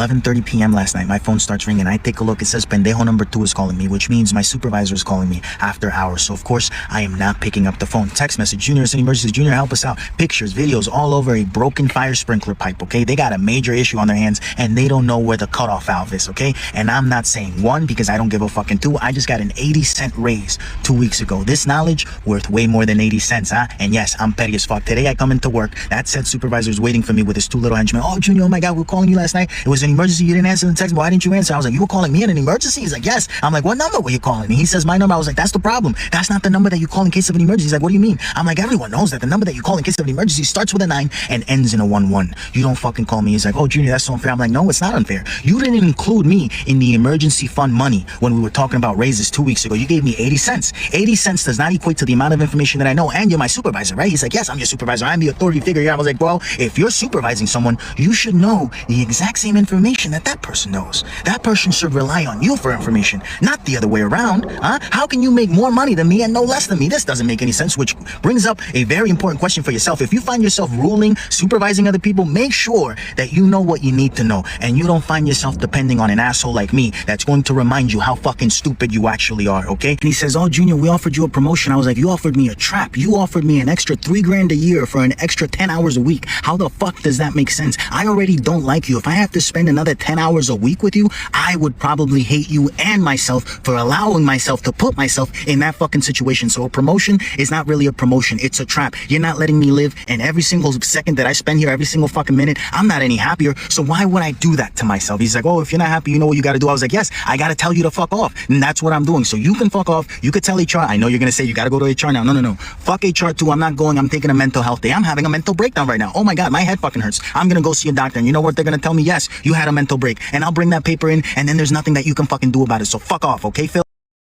11:30 p.m. last night, my phone starts ringing. I take a look. It says pendejo number 2 is calling me, which means my supervisor is calling me after hours. So, of course, I am not picking up the phone. Text message, Junior, it's an emergency. Junior, help us out. Pictures, videos all over a broken fire sprinkler pipe, okay? They got a major issue on their hands, and they don't know where the cutoff valve is, okay? And I'm not saying 1 because I don't give a fucking 2. I just got an 80-cent raise 2 weeks ago. This knowledge worth way more than 80 cents, huh? And yes, I'm petty as fuck. Today I come into work. That said supervisor is waiting for me with his 2 little henchmen. Oh, Junior, oh my God, we were calling you last night. It was an emergency. You didn't answer the text. Why didn't you answer? I was like, you were calling me in an emergency? He's like, yes. I'm like, what number were you calling? And he says, my number. I was like, that's the problem. That's not the number that you call in case of an emergency. He's like, what do you mean? I'm like, everyone knows that the number that you call in case of an emergency starts with a 9 and ends in a 1-1. You don't fucking call me. He's like, oh, Junior, that's so unfair. I'm like, no, it's not unfair. You didn't include me in the emergency fund money when we were talking about raises 2 weeks ago. You gave me 80 cents. 80 cents does not equate to the amount of information that I know, and you're my supervisor, right? He's like, yes, I'm your supervisor. I'm the authority figure here. I was like, well, if you're supervising someone, you should know the exact same information that that person knows. That person should rely on you for information, not the other way around, huh? How can you make more money than me and no less than me? This doesn't make any sense, which brings up a very important question for yourself. If you find yourself ruling, supervising other people, make sure that you know what you need to know, and you don't find yourself depending on an asshole like me that's going to remind you how fucking stupid you actually are, okay? And he says, oh, Junior, we offered you a promotion. I was like, you offered me a trap. You offered me an extra $3,000 a year for an extra 10 hours a week. How the fuck does that make sense? I already don't like you. If I have to spend another 10 hours a week with you, I would probably hate you and myself for allowing myself to put myself in that fucking situation. So a promotion is not really a promotion. It's a trap. You're not letting me live, and every single second that I spend here, every single fucking minute, I'm not any happier. So why would I do that to myself? He's like, oh, if you're not happy, you know what you got to do. I was like, yes, I got to tell you to fuck off. And that's what I'm doing. So you can fuck off. You could tell HR. I know you're going to say you got to go to HR now. No. Fuck HR too. I'm not going. I'm taking a mental health day. I'm having a mental breakdown right now. Oh my God, my head fucking hurts. I'm going to go see a doctor. And you know what they're going to tell me? Yes, you had a mental break. And I'll bring that paper in, and then there's nothing that you can fucking do about it. So fuck off, okay, Phil?